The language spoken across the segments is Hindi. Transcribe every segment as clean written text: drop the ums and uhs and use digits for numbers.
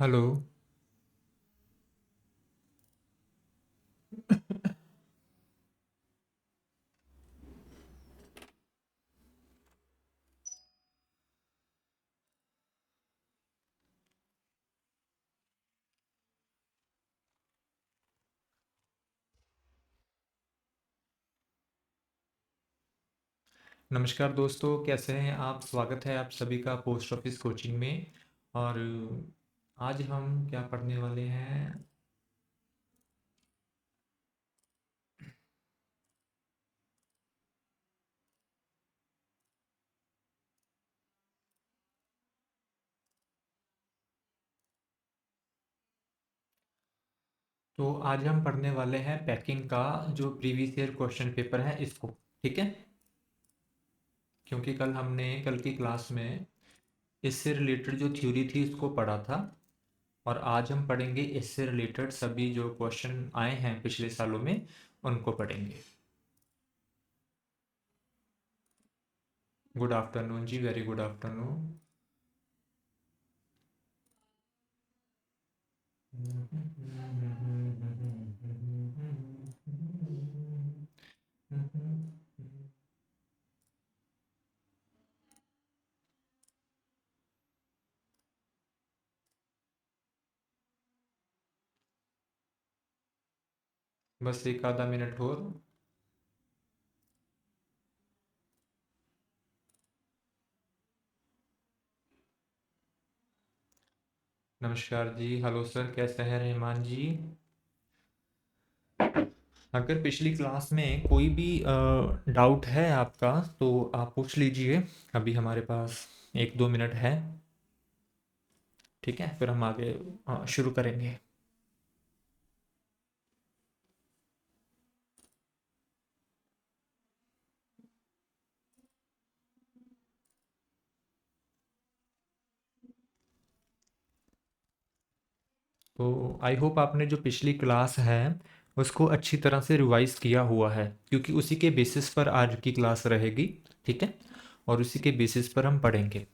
हेलो। नमस्कार दोस्तों, कैसे हैं आप? स्वागत है आप सभी का पोस्ट ऑफिस कोचिंग में। और आज हम क्या पढ़ने वाले हैं? तो आज हम पढ़ने वाले हैं पैकिंग का जो प्रीवियस ईयर क्वेश्चन पेपर है इसको। ठीक है, क्योंकि कल की क्लास में इससे रिलेटेड जो थ्योरी थी उसको पढ़ा था। और आज हम पढ़ेंगे इससे रिलेटेड सभी जो क्वेश्चन आए हैं पिछले सालों में उनको पढ़ेंगे। गुड आफ्टरनून जी, वेरी गुड आफ्टरनून। बस एक आधा मिनट और। नमस्कार जी, हेलो सर, कैसे हैं रहमान जी? अगर पिछली क्लास में कोई भी डाउट है आपका तो आप पूछ लीजिए। अभी हमारे पास 1-2 मिनट है। ठीक है, फिर हम आगे शुरू करेंगे। तो आई होप आपने जो पिछली क्लास है उसको अच्छी तरह से रिवाइज किया हुआ है, क्योंकि उसी के बेसिस पर आज की क्लास रहेगी। ठीक है, और उसी के बेसिस पर हम पढ़ेंगे।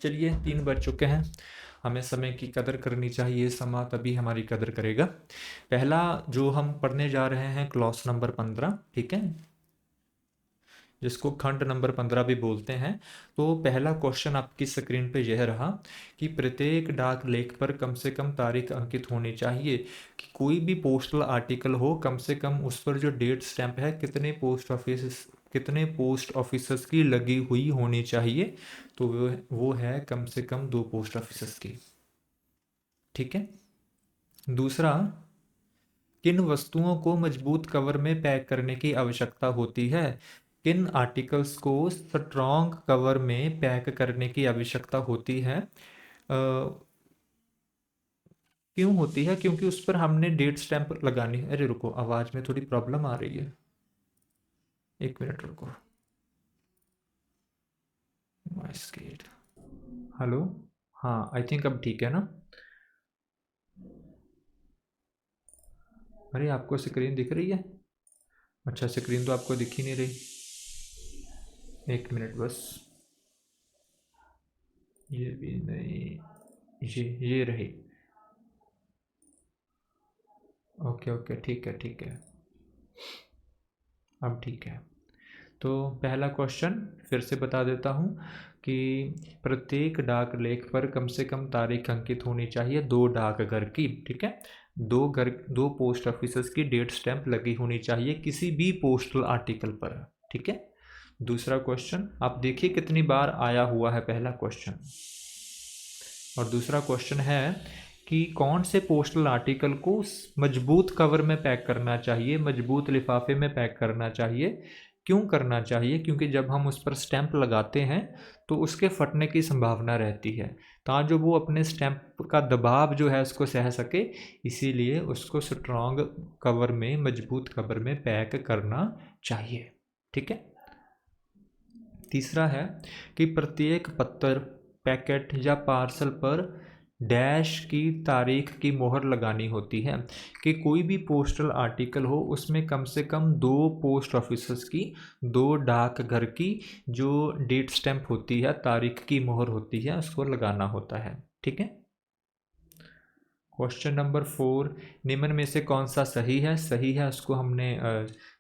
चलिए, 3 बज चुके हैं। हमें समय की कदर करनी चाहिए, समा तभी हमारी कदर करेगा। पहला जो हम पढ़ने जा रहे हैं क्लॉस नंबर 15। ठीक है, जिसको खंड नंबर 15 भी बोलते हैं। तो पहला क्वेश्चन आपकी स्क्रीन पे यह रहा कि प्रत्येक डाक लेख पर कम से कम तारीख अंकित होनी चाहिए। कि कोई भी पोस्टल आर्टिकल हो, कम से कम उस पर जो डेट स्टैंप है कितने पोस्ट ऑफिस कितने पोस्ट ऑफिसर्स की लगी हुई होनी चाहिए? तो वो है कम से कम 2 पोस्ट ऑफिसर्स की। ठीक है। दूसरा, किन वस्तुओं को मजबूत कवर में पैक करने की आवश्यकता होती है? किन आर्टिकल्स को स्ट्रॉन्ग कवर में पैक करने की आवश्यकता होती है? क्यों होती है? क्योंकि उस पर हमने डेट स्टैंप लगानी है। अरे रुको, आवाज में थोड़ी प्रॉब्लम आ रही है, 1 मिनट रुको। हेलो, हाँ आई थिंक अब ठीक है ना? अरे आपको स्क्रीन दिख रही है? अच्छा, स्क्रीन तो आपको दिख ही नहीं रही। 1 मिनट बस। ये भी नहीं, ये रही। ओके ओके, ठीक है ठीक है, अब ठीक है। तो पहला क्वेश्चन फिर से बता देता हूँ कि प्रत्येक डाक लेख पर कम से कम तारीख अंकित होनी चाहिए 2 डाकघर की। ठीक है, 2 पोस्ट ऑफिसर्स की डेट स्टैंप लगी होनी चाहिए किसी भी पोस्टल आर्टिकल पर। ठीक है। दूसरा क्वेश्चन आप देखिए कितनी बार आया हुआ है पहला क्वेश्चन। और दूसरा क्वेश्चन है कि कौन से पोस्टल आर्टिकल को मजबूत कवर में पैक करना चाहिए, मजबूत लिफाफे में पैक करना चाहिए। क्यों करना चाहिए? क्योंकि जब हम उस पर स्टैंप लगाते हैं तो उसके फटने की संभावना रहती है, ताकि वो अपने स्टैंप का दबाव जो है उसको सह सके, इसीलिए उसको स्ट्रॉन्ग कवर में, मजबूत कवर में पैक करना चाहिए। ठीक है। तीसरा है कि प्रत्येक पत्र, पैकेट या पार्सल पर डैश की तारीख की मोहर लगानी होती है। कि कोई भी पोस्टल आर्टिकल हो उसमें कम से कम 2 पोस्ट ऑफिसर्स की, 2 डाकघर की जो डेट स्टैंप होती है, तारीख की मोहर होती है, उसको लगाना होता है। ठीक है। क्वेश्चन नंबर 4, निम्न में से कौन सा सही है? सही है उसको हमने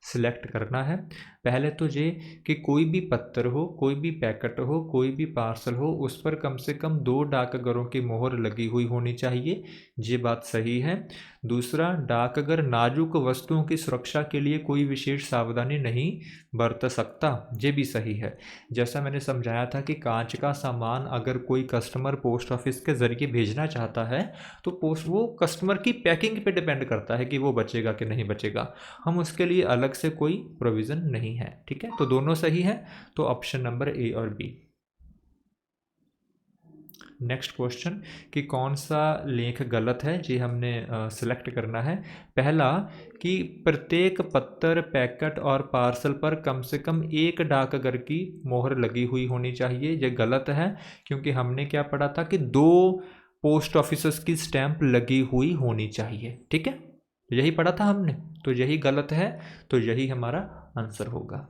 सिलेक्ट करना है। पहले तो ये कि कोई भी पत्र हो, कोई भी पैकेट हो, कोई भी पार्सल हो, उस पर कम से कम 2 डाकघरों की मोहर लगी हुई होनी चाहिए, ये बात सही है। दूसरा, डाकघर नाजुक वस्तुओं की सुरक्षा के लिए कोई विशेष सावधानी नहीं बरत सकता, ये भी सही है। जैसा मैंने समझाया था कि कांच का सामान अगर कोई कस्टमर पोस्ट ऑफिस के ज़रिए भेजना चाहता है तो वो कस्टमर की पैकिंग पे डिपेंड करता है कि वो बचेगा कि नहीं बचेगा, हम उसके लिए अलग से कोई प्रोविज़न नहीं है। ठीक है, तो दोनों सही है, तो ऑप्शन नंबर ए और बी। नेक्स्ट क्वेश्चन कि कौन सा लेख गलत है, जी हमने सिलेक्ट करना है। पहला कि प्रत्येक पत्र, पैकेट और पार्सल पर कम से कम 1 डाकघर की मोहर लगी हुई होनी चाहिए, ये गलत है, क्योंकि हमने क्या पढ़ा था कि 2 पोस्ट ऑफिसर्स की स्टैंप लगी हुई होनी चाहिए। ठीक है, यही पढ़ा था हमने, तो यही गलत है, तो यही हमारा आंसर होगा।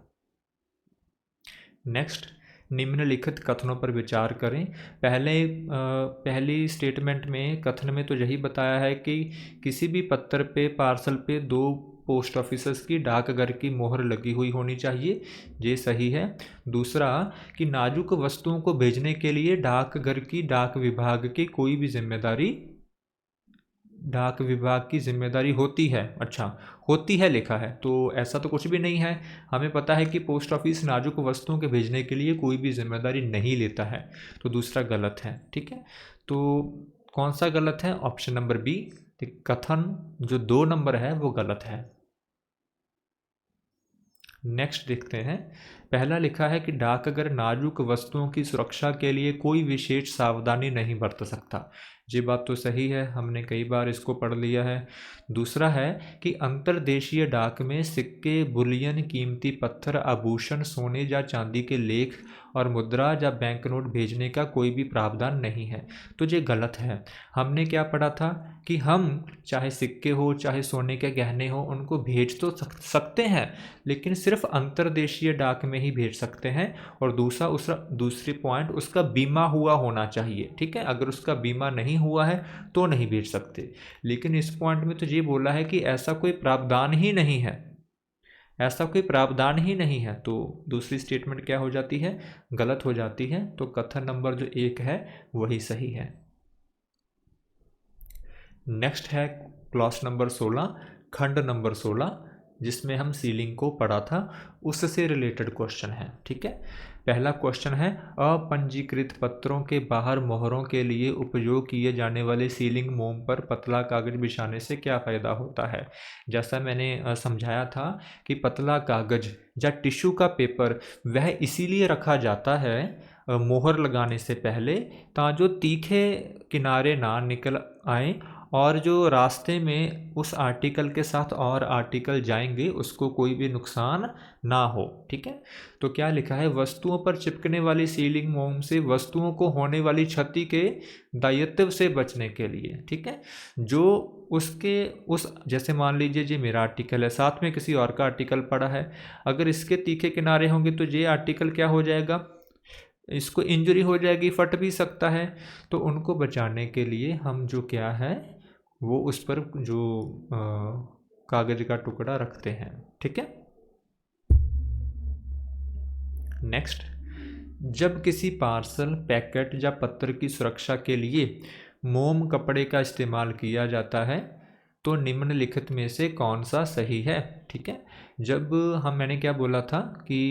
नेक्स्ट, निम्नलिखित कथनों पर विचार करें। पहली स्टेटमेंट में, कथन में तो यही बताया है कि किसी भी पत्र पे, पार्सल पे 2 पोस्ट ऑफिसर्स की, डाकघर की मोहर लगी हुई होनी चाहिए, ये सही है। दूसरा कि नाजुक वस्तुओं को भेजने के लिए डाकघर की, डाक विभाग की कोई भी जिम्मेदारी, डाक विभाग की जिम्मेदारी होती है। अच्छा, होती है लिखा है, तो ऐसा तो कुछ भी नहीं है। हमें पता है कि पोस्ट ऑफिस नाजुक वस्तुओं के भेजने के लिए कोई भी जिम्मेदारी नहीं लेता है, तो दूसरा गलत है। ठीक है, तो कौन सा गलत है? ऑप्शन नंबर बी, कथन जो 2 नंबर है वो गलत है। नेक्स्ट देखते हैं। पहला लिखा है कि डाकघर नाजुक वस्तुओं की सुरक्षा के लिए कोई विशेष सावधानी नहीं बरत सकता, ये बात तो सही है, हमने कई बार इसको पढ़ लिया है। दूसरा है कि अंतर्देशीय डाक में सिक्के, बुलियन, कीमती पत्थर, आभूषण, सोने या चांदी के लेख और मुद्रा या बैंक नोट भेजने का कोई भी प्रावधान नहीं है, तो ये गलत है। हमने क्या पढ़ा था कि हम चाहे सिक्के हो, चाहे सोने के गहने हो, उनको भेज तो सकते हैं, लेकिन सिर्फ अंतर्देशीय डाक में ही भेज सकते हैं। और दूसरी पॉइंट, उसका बीमा हुआ होना चाहिए। ठीक है, अगर उसका बीमा नहीं हुआ है तो नहीं भेज सकते। लेकिन इस पॉइंट में तो ये बोला है कि ऐसा कोई प्रावधान ही नहीं है, ऐसा कोई प्रावधान ही नहीं है, तो दूसरी स्टेटमेंट क्या हो जाती है? गलत हो जाती है। तो कथन नंबर जो 1 है वही सही है। नेक्स्ट है क्लास नंबर 16, खंड नंबर 16, जिसमें हम सीलिंग को पढ़ा था उससे रिलेटेड क्वेश्चन है। ठीक है, पहला क्वेश्चन है अपंजीकृत पत्रों के बाहर मोहरों के लिए उपयोग किए जाने वाले सीलिंग मोम पर पतला कागज बिछाने से क्या फ़ायदा होता है। जैसा मैंने समझाया था कि पतला कागज या टिश्यू का पेपर वह इसीलिए रखा जाता है मोहर लगाने से पहले, ताकि जो तीखे किनारे ना निकल आए और जो रास्ते में उस आर्टिकल के साथ और आर्टिकल जाएंगे उसको कोई भी नुकसान ना हो। ठीक है, तो क्या लिखा है, वस्तुओं पर चिपकने वाली सीलिंग मोम से वस्तुओं को होने वाली क्षति के दायित्व से बचने के लिए। ठीक है, जो उसके उस जैसे मान लीजिए ये मेरा आर्टिकल है, साथ में किसी और का आर्टिकल पड़ा है, अगर इसके तीखे किनारे होंगे तो ये आर्टिकल क्या हो जाएगा, इसको इंजरी हो जाएगी, फट भी सकता है। तो उनको बचाने के लिए हम जो क्या है वो उस पर जो कागज का टुकड़ा रखते हैं। ठीक है, नेक्स्ट, जब किसी पार्सल, पैकेट या पत्र की सुरक्षा के लिए मोम कपड़े का इस्तेमाल किया जाता है तो निम्नलिखित में से कौन सा सही है। ठीक है, जब मैंने क्या बोला था कि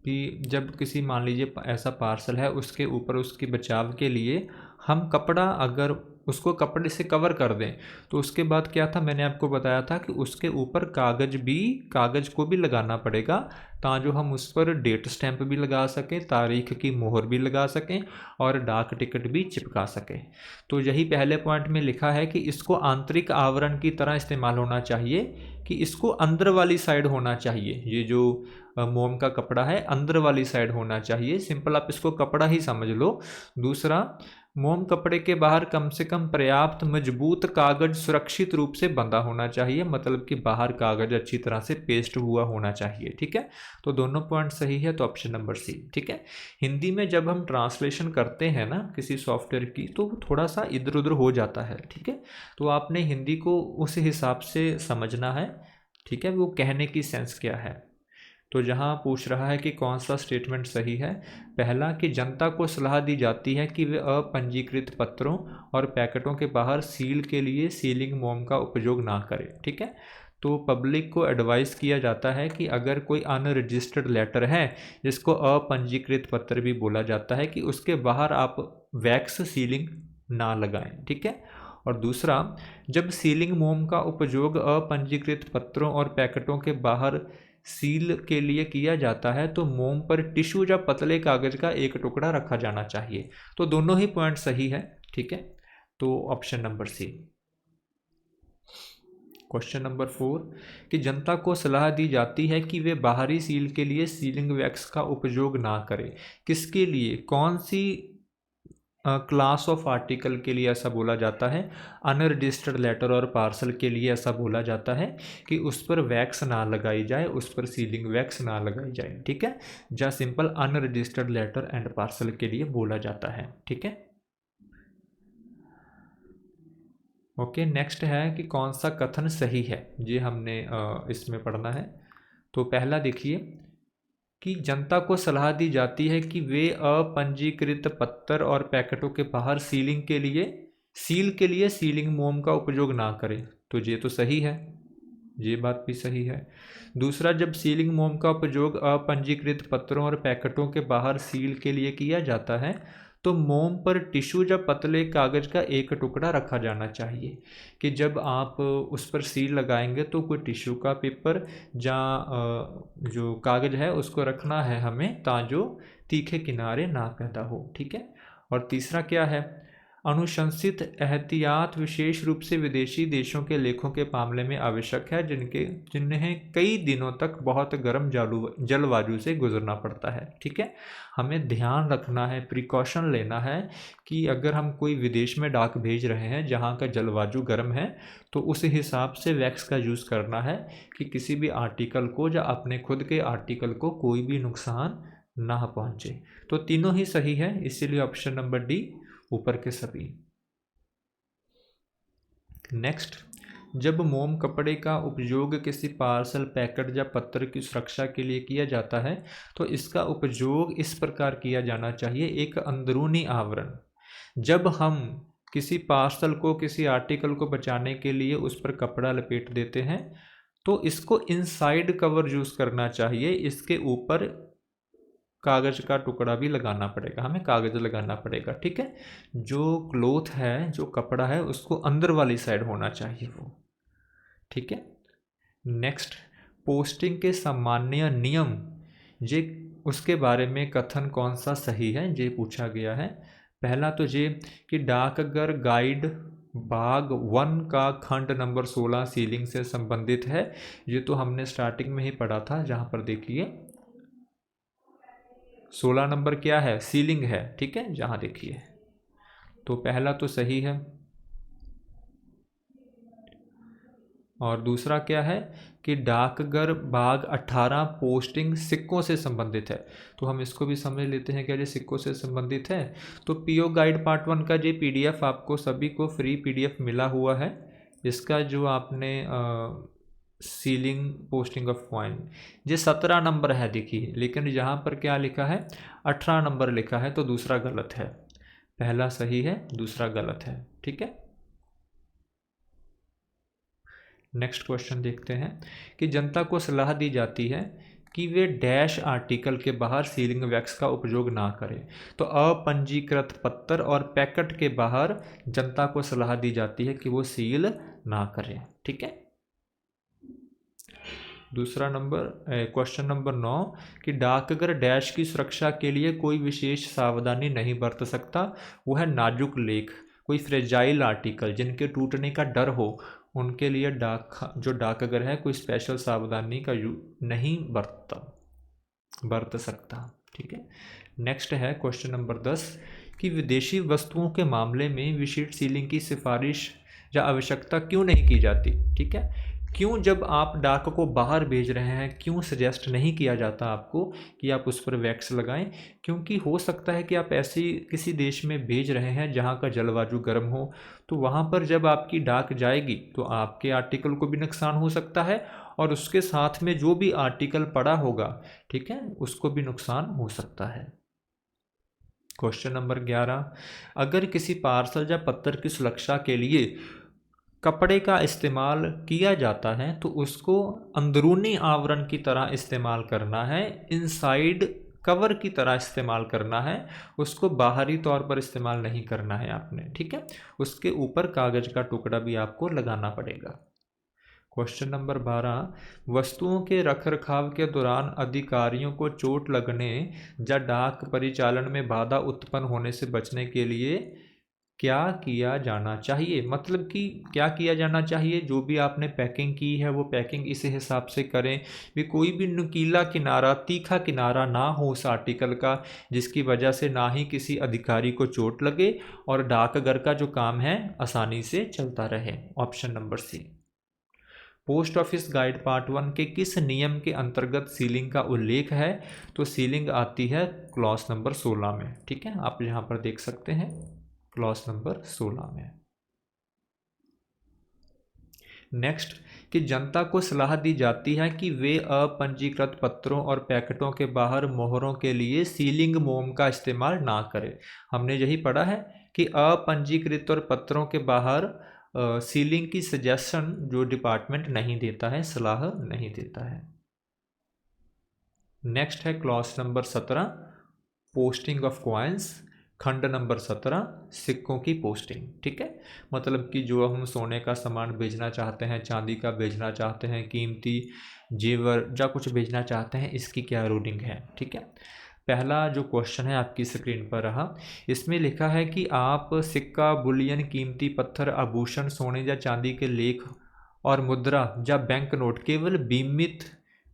जब किसी मान लीजिए ऐसा पार्सल है, उसके ऊपर उसके बचाव के लिए हम कपड़ा, अगर उसको कपड़े से कवर कर दें तो उसके बाद क्या था, मैंने आपको बताया था कि उसके ऊपर कागज़ को भी लगाना पड़ेगा, ताकि जो हम उस पर डेट स्टैंप भी लगा सकें, तारीख की मोहर भी लगा सकें और डाक टिकट भी चिपका सकें। तो यही पहले पॉइंट में लिखा है कि इसको आंतरिक आवरण की तरह इस्तेमाल होना चाहिए, कि इसको अंदर वाली साइड होना चाहिए, ये जो मोम का कपड़ा है अंदर वाली साइड होना चाहिए, सिंपल आप इसको कपड़ा ही समझ लो। दूसरा, मोम कपड़े के बाहर कम से कम पर्याप्त मजबूत कागज सुरक्षित रूप से बंधा होना चाहिए, मतलब कि बाहर कागज अच्छी तरह से पेस्ट हुआ होना चाहिए। ठीक है, तो दोनों पॉइंट सही है, तो ऑप्शन नंबर सी। ठीक है, हिंदी में जब हम ट्रांसलेशन करते हैं ना किसी सॉफ्टवेयर की, तो थोड़ा सा इधर उधर हो जाता है। ठीक है, तो आपने हिंदी को उस हिसाब से समझना है। ठीक है, वो कहने की सेंस क्या है। तो जहाँ पूछ रहा है कि कौन सा स्टेटमेंट सही है, पहला कि जनता को सलाह दी जाती है कि वे अपंजीकृत पत्रों और पैकेटों के बाहर सील के लिए सीलिंग मोम का उपयोग ना करें। ठीक है, तो पब्लिक को एडवाइस किया जाता है कि अगर कोई अनरजिस्टर्ड लेटर है, जिसको अपंजीकृत पत्र भी बोला जाता है, कि उसके बाहर आप वैक्स सीलिंग ना लगाएं। ठीक है, और दूसरा, जब सीलिंग मोम का उपयोग अपंजीकृत पत्रों और पैकेटों के बाहर सील के लिए किया जाता है तो मोम पर टिश्यू या पतले कागज का एक टुकड़ा रखा जाना चाहिए। तो दोनों ही पॉइंट सही है। ठीक है, तो option number C. Question number 4, कि जनता को सलाह दी जाती है कि वे बाहरी सील के लिए सीलिंग वैक्स का उपयोग ना करें। किसके लिए, कौन सी क्लास ऑफ आर्टिकल के लिए ऐसा बोला जाता है, अनरजिस्टर्ड लेटर और पार्सल के लिए ऐसा बोला जाता है कि उस पर वैक्स ना लगाई जाए, उस पर सीलिंग वैक्स ना लगाई जाए। ठीक है, जहाँ simple unregistered letter and parcel के लिए बोला जाता है। ठीक है, ओके, नेक्स्ट है कि कौन सा कथन सही है, ये हमने इसमें पढ़ना है। तो पहला देखिए कि जनता को सलाह दी जाती है कि वे अपंजीकृत पत्तर और पैकेटों के बाहर सील के लिए सीलिंग मोम का उपयोग ना करें। तो ये तो सही है, ये बात भी सही है। दूसरा, जब सीलिंग मोम का उपयोग अपंजीकृत पत्रों और पैकेटों के बाहर सील के लिए किया जाता है तो मोम पर टिश्यू या पतले कागज का एक टुकड़ा रखा जाना चाहिए, कि जब आप उस पर सील लगाएंगे तो कोई टिश्यू का पेपर या जो कागज है उसको रखना है हमें, ताकि जो तीखे किनारे ना पैदा हो। ठीक है, और तीसरा क्या है, अनुशंसित एहतियात विशेष रूप से विदेशी देशों के लेखों के मामले में आवश्यक है, जिन्हें कई दिनों तक बहुत गर्म जलवायु से गुजरना पड़ता है। ठीक है, हमें ध्यान रखना है, प्रिकॉशन लेना है कि अगर हम कोई विदेश में डाक भेज रहे हैं जहाँ का जलवायु गर्म है, तो उस हिसाब से वैक्स का यूज़ करना है कि किसी भी आर्टिकल को या अपने खुद के आर्टिकल को कोई भी नुकसान ना पहुँचे। तो तीनों ही सही है, इसीलिए ऑप्शन नंबर डी ऊपर के सभी। नेक्स्ट, जब मोम कपड़े का उपयोग किसी पार्सल, पैकेट या पत्र की सुरक्षा के लिए किया जाता है तो इसका उपयोग इस प्रकार किया जाना चाहिए, एक अंदरूनी आवरण। जब हम किसी पार्सल को, किसी आर्टिकल को बचाने के लिए उस पर कपड़ा लपेट देते हैं, तो इसको इनसाइड कवर यूज़ करना चाहिए, इसके ऊपर कागज का टुकड़ा भी लगाना पड़ेगा, हमें कागज लगाना पड़ेगा, ठीक है। जो क्लोथ है, जो कपड़ा है, उसको अंदर वाली साइड होना चाहिए वो, ठीक है। नेक्स्ट, पोस्टिंग के सामान्य नियम, ये उसके बारे में कथन कौन सा सही है, ये पूछा गया है। पहला तो ये कि डाकघर गाइड भाग 1 का खंड नंबर 16 सीलिंग से संबंधित है। ये तो हमने स्टार्टिंग में ही पढ़ा था, जहाँ पर देखिए 16 नंबर क्या है, सीलिंग है, ठीक है, जहाँ देखिए, तो पहला तो सही है। और दूसरा क्या है कि डाकघर भाग 18 पोस्टिंग सिक्कों से संबंधित है, तो हम इसको भी समझ लेते हैं क्या ये सिक्कों से संबंधित है। तो पीओ गाइड पार्ट 1 का जो पीडीएफ आपको सभी को फ्री पीडीएफ मिला हुआ है, इसका जो आपने सीलिंग पोस्टिंग ऑफ कॉइन, ये 17 नंबर है देखिए, लेकिन यहाँ पर क्या लिखा है, 18 नंबर लिखा है, तो दूसरा गलत है, पहला सही है, दूसरा गलत है, ठीक है। नेक्स्ट क्वेश्चन देखते हैं कि जनता को सलाह दी जाती है कि वे डैश आर्टिकल के बाहर सीलिंग वैक्स का उपयोग ना करें। तो अपंजीकृत पत्थर और पैकेट के बाहर जनता को सलाह दी जाती है कि वो सील ना करें, ठीक है। दूसरा नंबर, क्वेश्चन नंबर 9 कि डाकघर डैश की सुरक्षा के लिए कोई विशेष सावधानी नहीं बरत सकता। वो है नाजुक लेख, कोई फ्रेजाइल आर्टिकल जिनके टूटने का डर हो, उनके लिए डाकघर है कोई स्पेशल सावधानी का नहीं बरत सकता, ठीक है। नेक्स्ट है क्वेश्चन नंबर 10 कि विदेशी वस्तुओं के मामले में विशिष्ट सीलिंग की सिफारिश या आवश्यकता क्यों नहीं की जाती, ठीक है। क्यों जब आप डाक को बाहर भेज रहे हैं क्यों सजेस्ट नहीं किया जाता आपको कि आप उस पर वैक्स लगाएं, क्योंकि हो सकता है कि आप ऐसी किसी देश में भेज रहे हैं जहां का जलवायु गर्म हो, तो वहां पर जब आपकी डाक जाएगी तो आपके आर्टिकल को भी नुकसान हो सकता है और उसके साथ में जो भी आर्टिकल पड़ा होगा, ठीक है, उसको भी नुकसान हो सकता है। क्वेश्चन नंबर 11, अगर किसी पार्सल या पत्र की सुरक्षा के लिए कपड़े का इस्तेमाल किया जाता है तो उसको अंदरूनी आवरण की तरह इस्तेमाल करना है, इनसाइड कवर की तरह इस्तेमाल करना है, उसको बाहरी तौर पर इस्तेमाल नहीं करना है आपने, ठीक है। उसके ऊपर कागज का टुकड़ा भी आपको लगाना पड़ेगा। क्वेश्चन नंबर 12, वस्तुओं के रखरखाव के दौरान अधिकारियों को चोट लगने या डाक परिचालन में बाधा उत्पन्न होने से बचने के लिए क्या किया जाना चाहिए, मतलब कि क्या किया जाना चाहिए, जो भी आपने पैकिंग की है वो पैकिंग इस हिसाब से करें भी कोई भी नुकीला किनारा, तीखा किनारा ना हो उस आर्टिकल का, जिसकी वजह से ना ही किसी अधिकारी को चोट लगे और डाकघर का जो काम है आसानी से चलता रहे। Option number C. Post office guide part 1 के किस नियम के अंतर्गत सीलिंग का उल्लेख है, तो सीलिंग आती है क्लॉज नंबर 16 में, ठीक है, आप यहाँ पर देख सकते हैं क्लॉज नंबर 16 में। नेक्स्ट कि जनता को सलाह दी जाती है कि वे अपंजीकृत पत्रों और पैकेटों के बाहर मोहरों के लिए सीलिंग मोम का इस्तेमाल ना करें। हमने यही पढ़ा है कि अपंजीकृत और पत्रों के बाहर सीलिंग की सजेशन जो डिपार्टमेंट नहीं देता है, सलाह नहीं देता है। नेक्स्ट है clause number 17 posting of coins, खंड नंबर 17 सिक्कों की पोस्टिंग, ठीक है। मतलब कि जो हम सोने का सामान भेजना चाहते हैं, चांदी का भेजना चाहते हैं, कीमती जेवर या कुछ भेजना चाहते हैं, इसकी क्या रूलिंग है, ठीक है। पहला जो क्वेश्चन है आपकी स्क्रीन पर रहा, इसमें लिखा है कि आप सिक्का, बुलियन, कीमती पत्थर, आभूषण, सोने या चांदी के लेख और मुद्रा या बैंक नोट केवल बीमित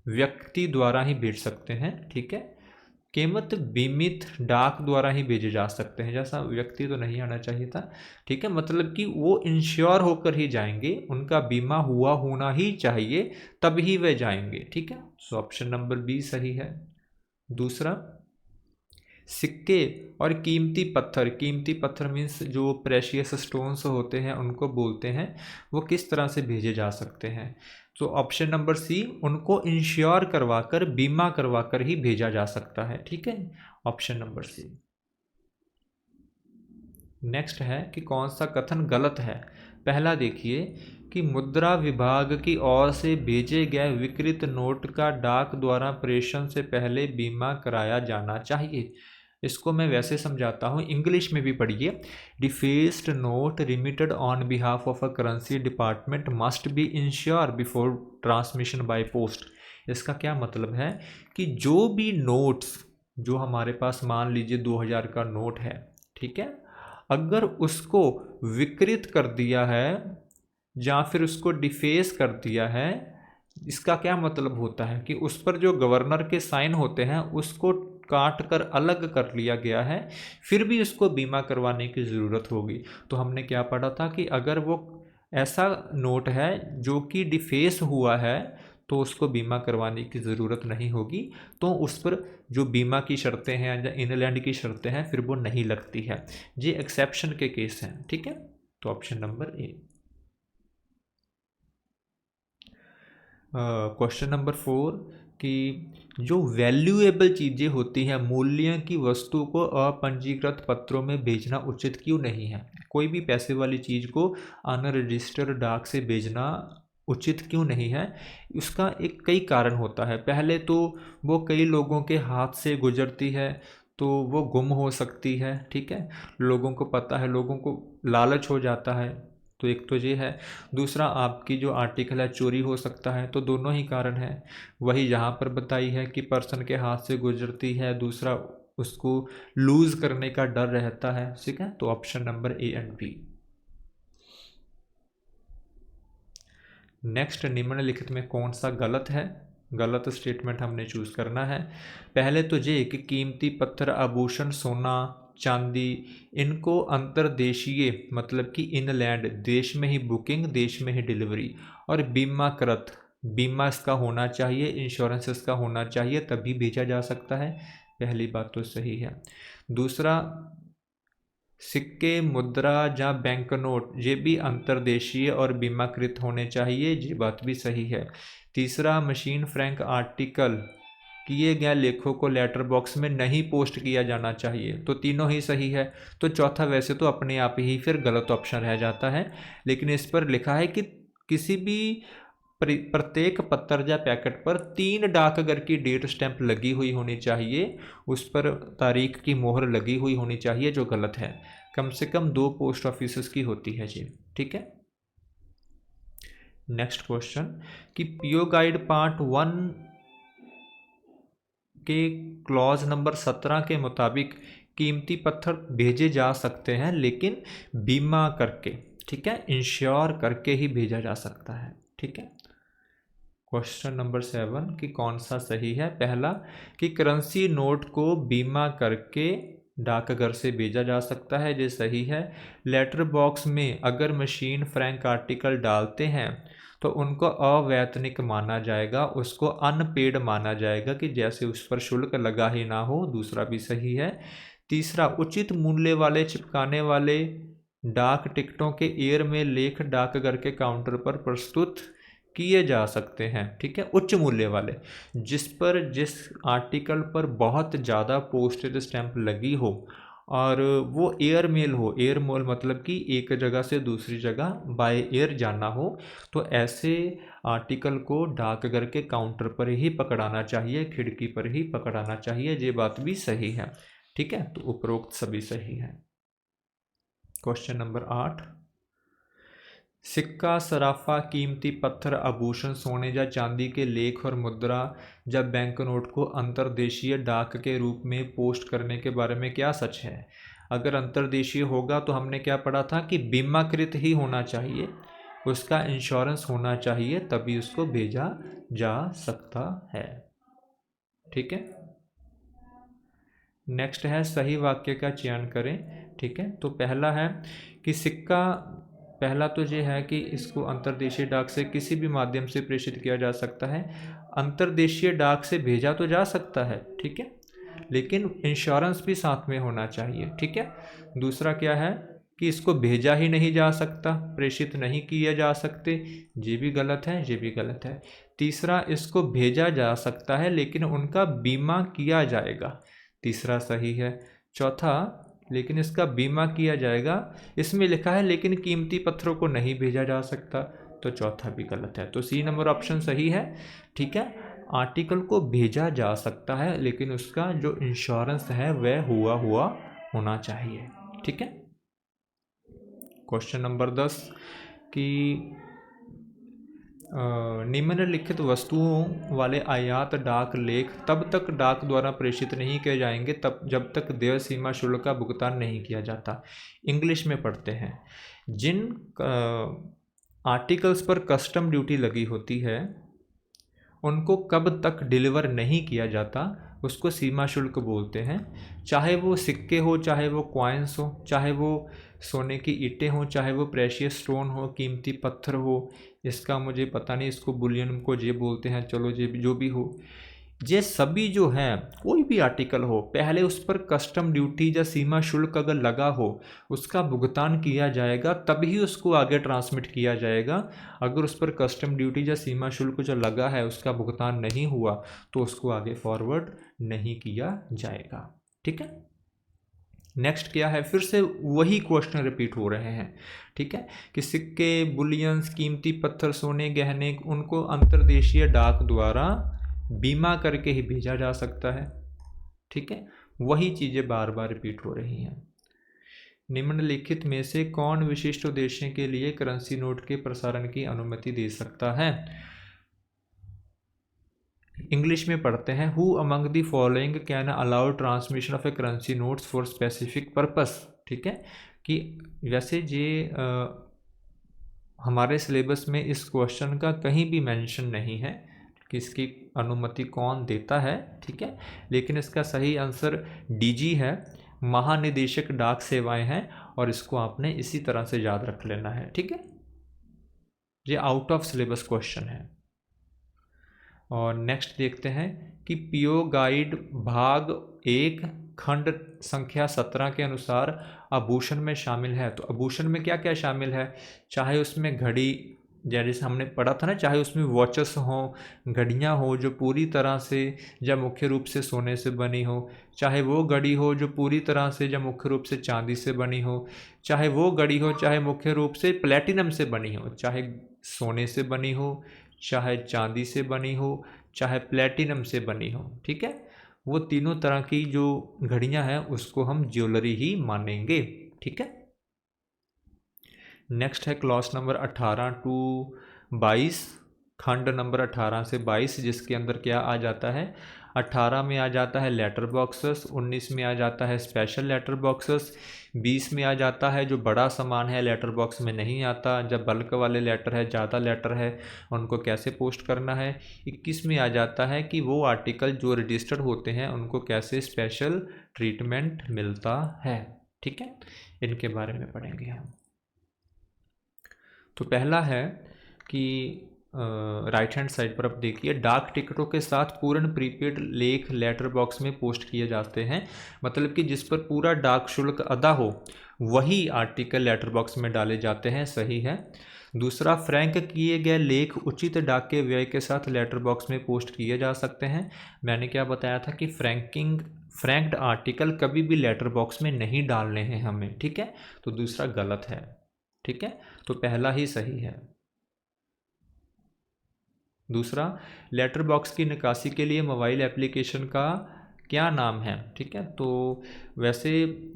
व्यक्ति द्वारा ही भेज सकते हैं, ठीक है। कीमत बीमित डाक द्वारा ही भेजे जा सकते हैं, जैसा व्यक्ति तो नहीं आना चाहिए था, ठीक है, मतलब कि वो इंश्योर होकर ही जाएंगे, उनका बीमा हुआ होना ही चाहिए तब ही वे जाएंगे, ठीक है। सो ऑप्शन नंबर बी सही है। दूसरा, सिक्के और कीमती पत्थर मीन्स जो प्रेशियस स्टोन्स होते हैं उनको बोलते हैं, वो किस तरह से भेजे जा सकते हैं, तो ऑप्शन नंबर सी, उनको इंश्योर करवाकर, बीमा करवाकर ही भेजा जा सकता है, ठीक है, ऑप्शन नंबर सी। नेक्स्ट है कि कौन सा कथन गलत है। पहला देखिए कि मुद्रा विभाग की ओर से भेजे गए विकृत नोट का डाक द्वारा प्रेषण से पहले बीमा कराया जाना चाहिए। इसको मैं वैसे समझाता हूँ, इंग्लिश में भी पढ़िए। डिफेस्ड note remitted on behalf of a currency department must be ensure before transmission by post. इसका क्या मतलब है कि जो भी नोट्स, जो हमारे पास मान लीजिए 2000 का नोट है, ठीक है, अगर उसको विकृत कर दिया है या फिर उसको डिफेस कर दिया है, इसका क्या मतलब होता है कि उस पर जो गवर्नर के साइन होते हैं उसको काट कर अलग कर लिया गया है, फिर भी उसको बीमा करवाने की ज़रूरत होगी। तो हमने क्या पढ़ा था कि अगर वो ऐसा नोट है जो कि डिफेस हुआ है तो उसको बीमा करवाने की ज़रूरत नहीं होगी, तो उस पर जो बीमा की शर्तें हैं या इनलैंड की शर्तें हैं फिर वो नहीं लगती है। ये एक्सेप्शन के केस हैं, ठीक है। तो ऑप्शन नंबर ए। क्वेश्चन नंबर 4 कि जो वैल्यूएबल चीज़ें होती हैं, मूल्य की वस्तु को अपंजीकृत पत्रों में भेजना उचित क्यों नहीं है। कोई भी पैसे वाली चीज़ को अनरजिस्टर्ड डाक से भेजना उचित क्यों नहीं है। उसका एक कई कारण होता है। पहले तो वो कई लोगों के हाथ से गुजरती है तो वो गुम हो सकती है, ठीक है। लोगों को पता है, लोगों को लालच हो जाता है, तो एक तो ये है। दूसरा, आपकी जो आर्टिकल है चोरी हो सकता है। तो दोनों ही कारण है। वही यहाँ पर बताई है कि पर्सन के हाथ से गुजरती है, दूसरा उसको लूज करने का डर रहता है, ठीक है। तो option number A and B. Next, निम्नलिखित में कौन सा गलत है। गलत स्टेटमेंट हमने चूज करना है। पहले तो ये कि कीमती पत्थर, आभूषण, सोना, चांदी, इनको अंतर्देशीय मतलब कि इनलैंड, देश में ही बुकिंग, देश में ही डिलीवरी, और बीमाकृत, बीमा इसका होना चाहिए, इंश्योरेंस इसका होना चाहिए, तभी भेजा जा सकता है। पहली बात तो सही है। दूसरा, सिक्के, मुद्रा या बैंक नोट ये भी अंतर्देशीय और बीमाकृत होने चाहिए, ये बात भी सही है। तीसरा, मशीन फ्रैंक आर्टिकल किए गए लेखों को लेटर बॉक्स में नहीं पोस्ट किया जाना चाहिए, तो तीनों ही सही है। तो चौथा वैसे तो अपने आप ही फिर गलत ऑप्शन रह जाता है, लेकिन इस पर लिखा है कि किसी भी प्रत्येक पत्र या पैकेट पर 3 डाकघर की डेट स्टैंप लगी हुई होनी चाहिए, उस पर तारीख की मोहर लगी हुई होनी चाहिए, जो गलत है। कम से कम 2 पोस्ट ऑफिस की होती है जी, ठीक है। नेक्स्ट क्वेश्चन कि पीओ गाइड पार्ट 1 के क्लॉज नंबर 17 के मुताबिक कीमती पत्थर भेजे जा सकते हैं, लेकिन बीमा करके, ठीक है, इंश्योर करके ही भेजा जा सकता है, ठीक है। क्वेश्चन नंबर 7 कि कौन सा सही है। पहला कि करेंसी नोट को बीमा करके डाकघर से भेजा जा सकता है, ये सही है। लेटर बॉक्स में अगर मशीन फ्रैंक आर्टिकल डालते हैं तो उनको अवैतनिक माना जाएगा, उसको अनपेड माना जाएगा कि जैसे उस पर शुल्क लगा ही ना हो, दूसरा भी सही है। तीसरा, उचित मूल्य वाले चिपकाने वाले डाक टिकटों के एयर में लेख डाकघर के काउंटर पर प्रस्तुत किए जा सकते हैं, ठीक है, उच्च मूल्य वाले, जिस आर्टिकल पर बहुत ज़्यादा पोस्टेज स्टैंप लगी हो और वो एयर मेल हो। एयर मेल मतलब कि एक जगह से दूसरी जगह बाय एयर जाना हो, तो ऐसे आर्टिकल को डाकघर के काउंटर पर ही पकड़ाना चाहिए, खिड़की पर ही पकड़ाना चाहिए, ये बात भी सही है, ठीक है। तो उपरोक्त सभी सही है। क्वेश्चन नंबर 8, सिक्का, सराफा, कीमती पत्थर, आभूषण, सोने या चांदी के लेख और मुद्रा जब बैंक नोट को अंतर्देशीय डाक के रूप में पोस्ट करने के बारे में क्या सच है। अगर अंतर्देशीय होगा तो हमने क्या पढ़ा था कि बीमाकृत ही होना चाहिए, उसका इंश्योरेंस होना चाहिए, तभी उसको भेजा जा सकता है, ठीक है। नेक्स्ट है सही वाक्य का चयन करें, ठीक है। तो पहला है कि सिक्का, पहला तो ये है कि इसको अंतर्देशीय डाक से किसी भी माध्यम से प्रेषित किया जा सकता है। अंतर्देशीय डाक से भेजा तो जा सकता है, ठीक है, लेकिन इंश्योरेंस भी साथ में होना चाहिए, ठीक है। दूसरा क्या है कि इसको भेजा ही नहीं जा सकता, प्रेषित नहीं किया जा सकते, ये भी गलत है, ये भी गलत है। तीसरा, इसको भेजा जा सकता है लेकिन उनका बीमा किया जाएगा, तीसरा सही है। चौथा, लेकिन इसका बीमा किया जाएगा। इसमें लिखा है लेकिन कीमती पत्थरों को नहीं भेजा जा सकता, तो चौथा भी गलत है। तो सी नंबर ऑप्शन सही है। ठीक है, आर्टिकल को भेजा जा सकता है लेकिन उसका जो इंश्योरेंस है वह हुआ होना चाहिए। ठीक है। क्वेश्चन नंबर 10 कि निम्नलिखित वस्तुओं वाले आयात डाक लेख तब तक डाक द्वारा प्रेषित नहीं किए जाएंगे तब जब तक देय सीमा शुल्क का भुगतान नहीं किया जाता। इंग्लिश में पढ़ते हैं। जिन आर्टिकल्स पर कस्टम ड्यूटी लगी होती है उनको कब तक डिलीवर नहीं किया जाता उसको सीमा शुल्क बोलते हैं। चाहे वो सिक्के हो, चाहे वो कॉइन्स हो, चाहे वो सोने की ईंटें हो, चाहे वो प्रेशियस स्टोन हो, कीमती पत्थर हो, इसका मुझे पता नहीं, इसको बुलियन को जे बोलते हैं, चलो जे जो भी हो, ये सभी जो है कोई भी आर्टिकल हो पहले उस पर कस्टम ड्यूटी या सीमा शुल्क अगर लगा हो उसका भुगतान किया जाएगा तभी उसको आगे ट्रांसमिट किया जाएगा। अगर उस पर कस्टम ड्यूटी या सीमा शुल्क जो लगा है उसका भुगतान नहीं हुआ तो उसको आगे फॉरवर्ड नहीं किया जाएगा। ठीक है। नेक्स्ट क्या है, फिर से वही क्वेश्चन रिपीट हो रहे हैं। ठीक है, कि सिक्के, बुलियंस, कीमती पत्थर, सोने, गहने, उनको अंतर्देशीय डाक द्वारा बीमा करके ही भेजा जा सकता है। ठीक है, वही चीज़ें बार बार रिपीट हो रही हैं। निम्नलिखित में से कौन विशिष्ट उद्देश्य के लिए करेंसी नोट के प्रसारण की अनुमति दे सकता है? इंग्लिश में पढ़ते हैं। Who among the following can allow transmission of A currency notes for specific purpose. ठीक है, कि वैसे ये हमारे सिलेबस में इस क्वेश्चन का कहीं भी मेंशन नहीं है कि इसकी अनुमति कौन देता है। ठीक है, लेकिन इसका सही आंसर डीजी है, महानिदेशक डाक सेवाएं हैं, और इसको आपने इसी तरह से याद रख लेना है। ठीक है, ये आउट ऑफ सिलेबस क्वेश्चन है। और नेक्स्ट देखते हैं कि पीओ गाइड भाग 1 खंड संख्या 17 के अनुसार आभूषण में शामिल है। तो आभूषण में क्या क्या शामिल है? चाहे उसमें घड़ी, जैसे हमने पढ़ा था ना, चाहे उसमें वॉचेस हों, घड़ियाँ हो जो पूरी तरह से या मुख्य रूप से सोने से बनी हो, चाहे वो घड़ी हो जो पूरी तरह से या मुख्य रूप से चांदी से बनी हो, चाहे वो घड़ी हो चाहे मुख्य रूप से प्लेटिनम से बनी हो, चाहे सोने से बनी हो, चाहे चांदी से बनी हो, चाहे प्लेटिनम से बनी हो। ठीक है, वो तीनों तरह की जो घड़ियां हैं उसको हम ज्वेलरी ही मानेंगे। ठीक है। नेक्स्ट है क्लॉस नंबर 18 टू 22, खंड नंबर 18 से 22, जिसके अंदर क्या आ जाता है? 18 में आ जाता है लेटर बॉक्सेस, 19 में आ जाता है स्पेशल लेटर बॉक्सेस, 20 में आ जाता है जो बड़ा सामान है लेटर बॉक्स में नहीं आता, जब बल्क वाले लेटर है, ज़्यादा लेटर है, उनको कैसे पोस्ट करना है। 21 में आ जाता है कि वो आर्टिकल जो रजिस्टर्ड होते हैं उनको कैसे स्पेशल ट्रीटमेंट मिलता है। ठीक है, इनके बारे में पढ़ेंगे हम। तो पहला है कि राइट हैंड साइड पर आप देखिए, डाक टिकटों के साथ पूर्ण प्रीपेड लेख लेटर बॉक्स में पोस्ट किए जाते हैं। मतलब कि जिस पर पूरा डाक शुल्क अदा हो वही आर्टिकल लेटर बॉक्स में डाले जाते हैं। सही है। दूसरा, फ्रैंक किए गए लेख उचित डाक के व्यय के साथ लेटर बॉक्स में पोस्ट किए जा सकते हैं। मैंने क्या बताया था कि फ्रैंक्ड आर्टिकल कभी भी लेटर बॉक्स में नहीं डालने हैं हमें। ठीक है, तो दूसरा गलत है। ठीक है, तो पहला ही सही है। दूसरा, लेटर बॉक्स की निकासी के लिए मोबाइल एप्लीकेशन का क्या नाम है? ठीक है, तो वैसे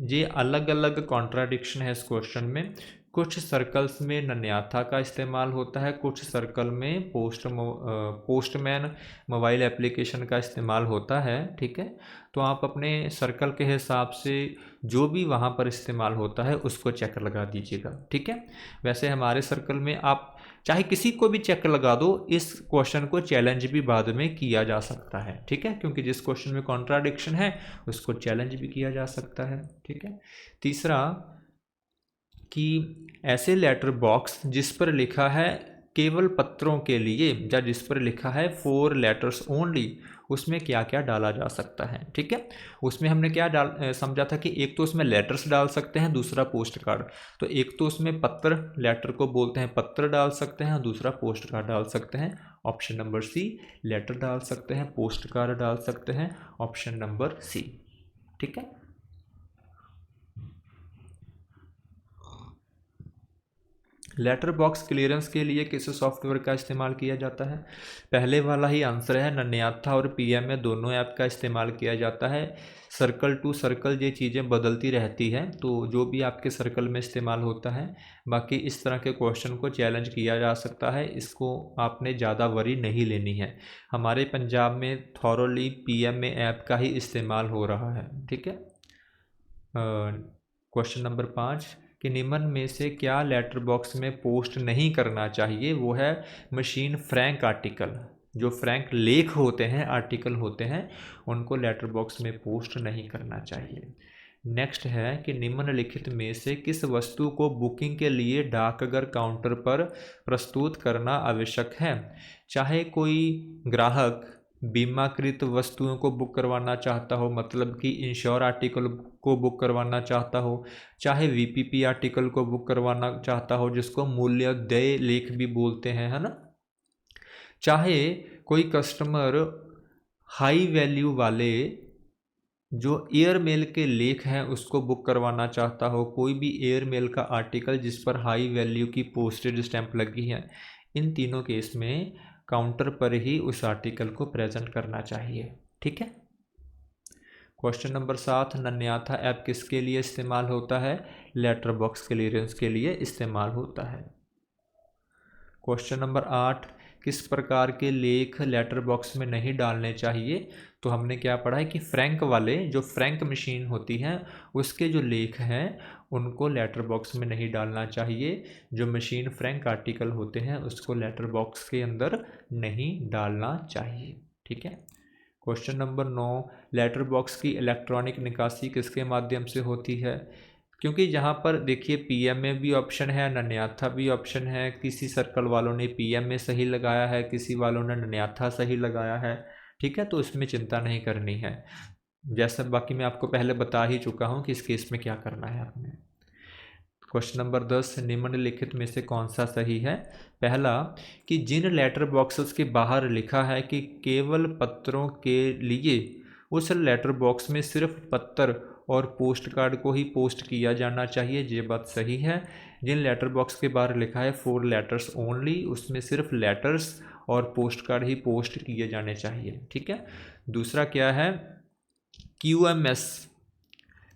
ये अलग अलग कॉन्ट्राडिक्शन है इस क्वेश्चन में। कुछ सर्कल्स में नन्याथा का इस्तेमाल होता है, कुछ सर्कल में पोस्टमैन मोबाइल एप्लीकेशन का इस्तेमाल होता है। ठीक है, तो आप अपने सर्कल के हिसाब से जो भी वहाँ पर इस्तेमाल होता है उसको चेक लगा दीजिएगा। ठीक है, वैसे हमारे सर्कल में आप चाहे किसी को भी चेक लगा दो, इस क्वेश्चन को चैलेंज भी बाद में किया जा सकता है। ठीक है, क्योंकि जिस क्वेश्चन में कॉन्ट्राडिक्शन है उसको चैलेंज भी किया जा सकता है। ठीक है। तीसरा, कि ऐसे लेटर बॉक्स जिस पर लिखा है केवल पत्रों के लिए या जिस पर लिखा है 4 लेटर्स ओनली, उसमें क्या क्या डाला जा सकता है। ठीक है, उसमें हमने क्या समझा था कि एक तो उसमें लेटर्स डाल सकते हैं, दूसरा पोस्ट कार्ड। तो एक तो उसमें पत्र, लेटर को बोलते हैं पत्र, डाल सकते हैं, और दूसरा पोस्ट कार्ड डाल सकते हैं। ऑप्शन नंबर सी, लेटर डाल सकते हैं, पोस्ट कार्ड डाल सकते हैं, ऑप्शन नंबर सी। ठीक है। लेटर बॉक्स क्लियरेंस के लिए किस सॉफ्टवेयर का इस्तेमाल किया जाता है? पहले वाला ही आंसर है, नन्याथा और पीएमए दोनों ऐप का इस्तेमाल किया जाता है। सर्कल टू सर्कल ये चीज़ें बदलती रहती हैं, तो जो भी आपके सर्कल में इस्तेमाल होता है। बाकी इस तरह के क्वेश्चन को चैलेंज किया जा सकता है, इसको आपने ज़्यादा वरी नहीं लेनी है। हमारे पंजाब में थॉरोली पीएमए ऐप का ही इस्तेमाल हो रहा है, ठीक है। क्वेश्चन नंबर 5 कि निम्न में से क्या लेटर बॉक्स में पोस्ट नहीं करना चाहिए? वो है मशीन फ्रैंक आर्टिकल। जो फ्रैंक लेख होते हैं, आर्टिकल होते हैं, उनको लेटर बॉक्स में पोस्ट नहीं करना चाहिए। नेक्स्ट है कि निम्नलिखित में से किस वस्तु को बुकिंग के लिए डाकघर काउंटर पर प्रस्तुत करना आवश्यक है? चाहे कोई ग्राहक बीमाकृत वस्तुओं को बुक करवाना चाहता हो, मतलब कि इंश्योर आर्टिकल को बुक करवाना चाहता हो, चाहे वीपीपी आर्टिकल को बुक करवाना चाहता हो जिसको मूल्य देय लेख भी बोलते हैं, है ना, चाहे कोई कस्टमर हाई वैल्यू वाले जो एयरमेल के लेख हैं उसको बुक करवाना चाहता हो, कोई भी एयरमेल का आर्टिकल जिस पर हाई वैल्यू की पोस्टेज स्टैंप लगी है, इन तीनों केस में काउंटर पर ही उस आर्टिकल को प्रेजेंट करना चाहिए, ठीक है। क्वेश्चन नंबर 7 नन्याथा ऐप किसके लिए इस्तेमाल होता है? लेटर बॉक्स क्लियरेंस के लिए इस्तेमाल होता है। क्वेश्चन नंबर 8 किस प्रकार के लेख लेटर बॉक्स में नहीं डालने चाहिए? तो हमने क्या पढ़ा है कि फ्रैंक वाले, जो फ्रैंक मशीन होती हैं उसके जो लेख हैं उनको लेटर बॉक्स में नहीं डालना चाहिए। जो मशीन फ्रैंक आर्टिकल होते हैं उसको लेटर बॉक्स के अंदर नहीं डालना चाहिए, ठीक है। क्वेश्चन नंबर 9 लेटर बॉक्स की इलेक्ट्रॉनिक निकासी किसके माध्यम से होती है? क्योंकि जहाँ पर देखिए पीएमए भी ऑप्शन है, नन्याथा भी ऑप्शन है, किसी सर्कल वालों ने पीएमए सही लगाया है, किसी वालों ने नन्याथा सही लगाया है, ठीक है, तो इसमें चिंता नहीं करनी है। जैसा बाकी मैं आपको पहले बता ही चुका हूँ कि इस केस में क्या करना है आपने। क्वेश्चन नंबर 10 निम्नलिखित में से कौन सा सही है? पहला कि जिन लेटर बॉक्सेस के बाहर लिखा है कि केवल पत्रों के लिए, उस लेटर बॉक्स में सिर्फ पत्र और पोस्ट कार्ड को ही पोस्ट किया जाना चाहिए, ये बात सही है। जिन लेटर बॉक्स के बाहर लिखा है फॉर लेटर्स ओनली, उसमें सिर्फ लेटर्स और पोस्ट कार्ड ही पोस्ट किए जाने चाहिए, ठीक है। दूसरा क्या है, QMS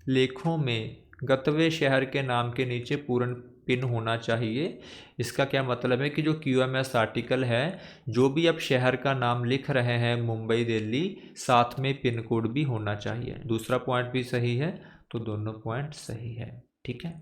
लेखों में गतवे शहर के नाम के नीचे पूर्ण पिन होना चाहिए। इसका क्या मतलब है कि जो QMS आर्टिकल है, जो भी आप शहर का नाम लिख रहे हैं मुंबई दिल्ली, साथ में पिन कोड भी होना चाहिए। दूसरा पॉइंट भी सही है, तो दोनों पॉइंट सही है, ठीक है।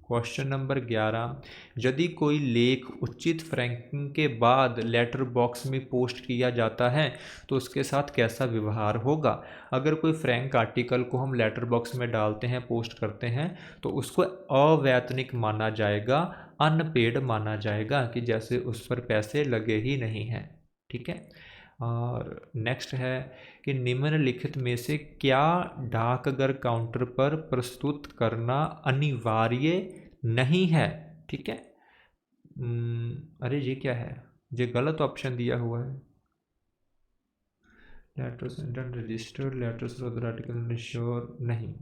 क्वेश्चन नंबर 11 यदि कोई लेख उचित फ्रैंकिंग के बाद लेटर बॉक्स में पोस्ट किया जाता है तो उसके साथ कैसा व्यवहार होगा? अगर कोई फ्रैंक आर्टिकल को हम लेटर बॉक्स में डालते हैं, पोस्ट करते हैं, तो उसको अवैतनिक माना जाएगा, अनपेड माना जाएगा, कि जैसे उस पर पैसे लगे ही नहीं हैं, ठीक है। और नेक्स्ट है कि निम्नलिखित में से क्या डाकघर काउंटर पर प्रस्तुत करना अनिवार्य नहीं है? ठीक है। अरे ये क्या है, ये गलत ऑप्शन दिया हुआ है। Letters registered letters article sure, नहीं,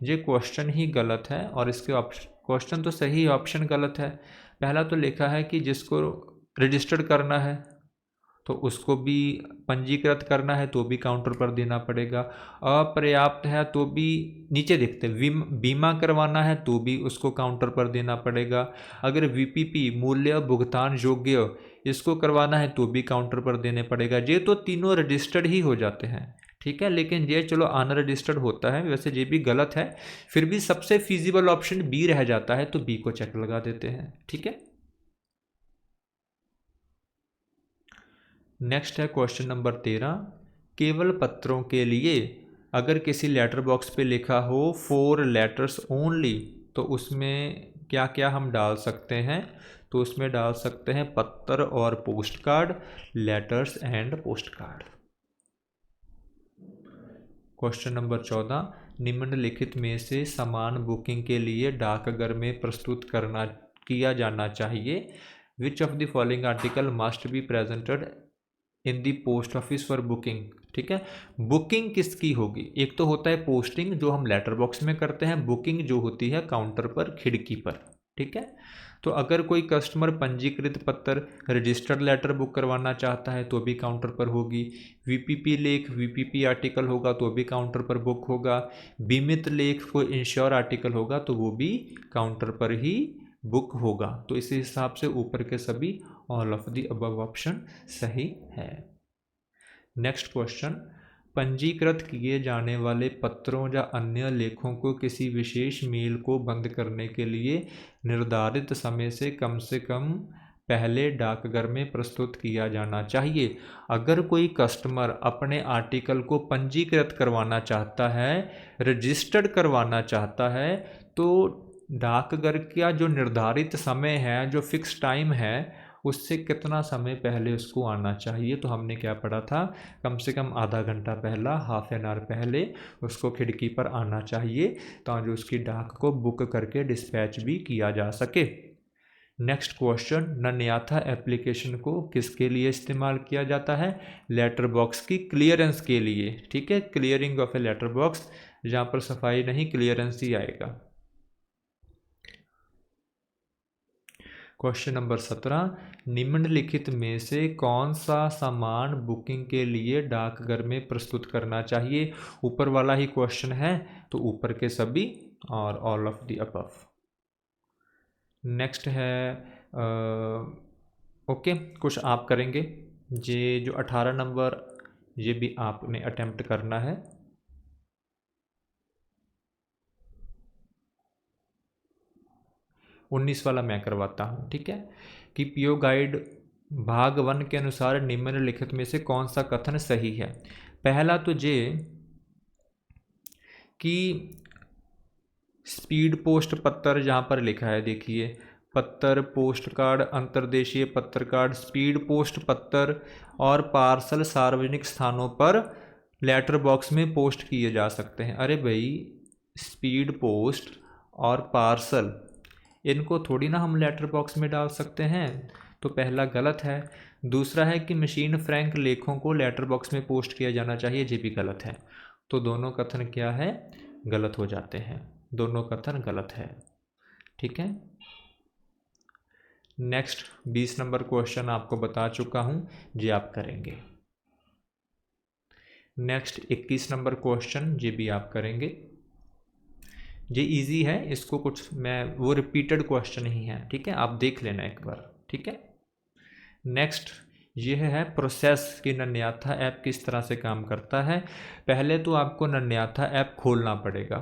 ये क्वेश्चन ही गलत है और इसके क्वेश्चन तो सही, ऑप्शन गलत है। पहला तो लिखा है कि जिसको रजिस्टर्ड करना है तो उसको भी पंजीकृत करना है तो भी काउंटर पर देना पड़ेगा। अपर्याप्त है तो भी नीचे देखते बीमा करवाना है तो भी उसको काउंटर पर देना पड़ेगा। अगर वीपीपी मूल्य भुगतान योग्य इसको करवाना है तो भी काउंटर पर देने पड़ेगा। ये तो तीनों रजिस्टर्ड ही हो जाते हैं, ठीक है, लेकिन ये चलो अनरजिस्टर्ड होता है, वैसे ये भी गलत है, फिर भी सबसे फिजिबल ऑप्शन बी रह जाता है, तो बी को चेक लगा देते हैं, ठीक है। नेक्स्ट है क्वेश्चन नंबर 13 केवल पत्रों के लिए अगर किसी लेटर बॉक्स पे लिखा हो 4 लेटर्स ओनली, तो उसमें क्या क्या हम डाल सकते हैं? तो उसमें डाल सकते हैं पत्र और post card, letters and post card. Question number 14 निम्नलिखित में से सामान बुकिंग के लिए डाकघर में प्रस्तुत किया जाना चाहिए। Which of the following article must be presented in the post office for booking? ठीक है, बुकिंग किसकी होगी? एक तो होता है पोस्टिंग जो हम लेटर बॉक्स में करते हैं, बुकिंग जो होती है काउंटर पर, खिड़की पर, ठीक है। तो अगर कोई कस्टमर पंजीकृत पत्र रजिस्टर्ड लेटर बुक करवाना चाहता है तो भी काउंटर पर होगी। वीपीपी लेख वीपीपी आर्टिकल होगा तो भी काउंटर पर बुक होगा। बीमित लेख कोई इंश्योर आर्टिकल होगा तो वो भी काउंटर पर ही बुक होगा। तो इस हिसाब से ऊपर के सभी all of the above option सही है। नेक्स्ट क्वेश्चन, पंजीकृत किए जाने वाले पत्रों या अन्य लेखों को किसी विशेष मेल को बंद करने के लिए निर्धारित समय से कम पहले डाकघर में प्रस्तुत किया जाना चाहिए। अगर कोई कस्टमर अपने आर्टिकल को पंजीकृत करवाना चाहता है, रजिस्टर्ड करवाना चाहता है, तो डाकघर का जो निर्धारित समय है, जो फिक्स टाइम है, उससे कितना समय पहले उसको आना चाहिए। तो हमने क्या पढ़ा था, कम से कम आधा घंटा पहला, हाफ एन आवर पहले उसको खिड़की पर आना चाहिए ताकि उसकी डाक को बुक करके डिस्पैच भी किया जा सके। नेक्स्ट क्वेश्चन, नन्याथा एप्लीकेशन को किसके लिए इस्तेमाल किया जाता है? लेटर बॉक्स की क्लियरेंस के लिए। ठीक है, clearing of a letter box, जहाँ पर सफाई नहीं, क्लियरेंस ही आएगा। क्वेश्चन नंबर 17, निम्नलिखित में से कौन सा सामान बुकिंग के लिए डाकघर में प्रस्तुत करना चाहिए? ऊपर वाला ही क्वेश्चन है तो ऊपर के सभी और all of the above. Next है ओके, कुछ आप करेंगे। ये जो 18 नंबर, ये भी आपने अटेम्प्ट करना है। उन्नीस वाला मैं करवाता हूँ। ठीक है, कि पीओ गाइड भाग 1 के अनुसार निम्नलिखित में से कौन सा कथन सही है? पहला तो ये कि स्पीड पोस्ट पत्र जहाँ पर लिखा है, देखिए, पत्र, पोस्ट कार्ड, अंतर्देशीय पत्र कार्ड, स्पीड पोस्ट पत्र और पार्सल सार्वजनिक स्थानों पर लेटर बॉक्स में पोस्ट किए जा सकते हैं। अरे भाई, स्पीड पोस्ट और पार्सल, इनको थोड़ी ना हम लेटर बॉक्स में डाल सकते हैं, तो पहला गलत है। दूसरा है कि मशीन फ्रैंक लेखों को लेटर बॉक्स में पोस्ट किया जाना चाहिए, ये भी गलत है। तो दोनों कथन क्या है? गलत हो जाते हैं, दोनों कथन गलत है। ठीक है, नेक्स्ट 20 नंबर क्वेश्चन आपको बता चुका हूँ, जी आप करेंगे। नेक्स्ट 21 नंबर क्वेश्चन, जी भी आप करेंगे। ये इजी है, इसको कुछ मैं वो रिपीटेड क्वेश्चन ही है। ठीक है, आप देख लेना एक बार। ठीक है, नेक्स्ट ये है प्रोसेस कि नन्याथा ऐप किस तरह से काम करता है। पहले तो आपको नन्याथा ऐप खोलना पड़ेगा।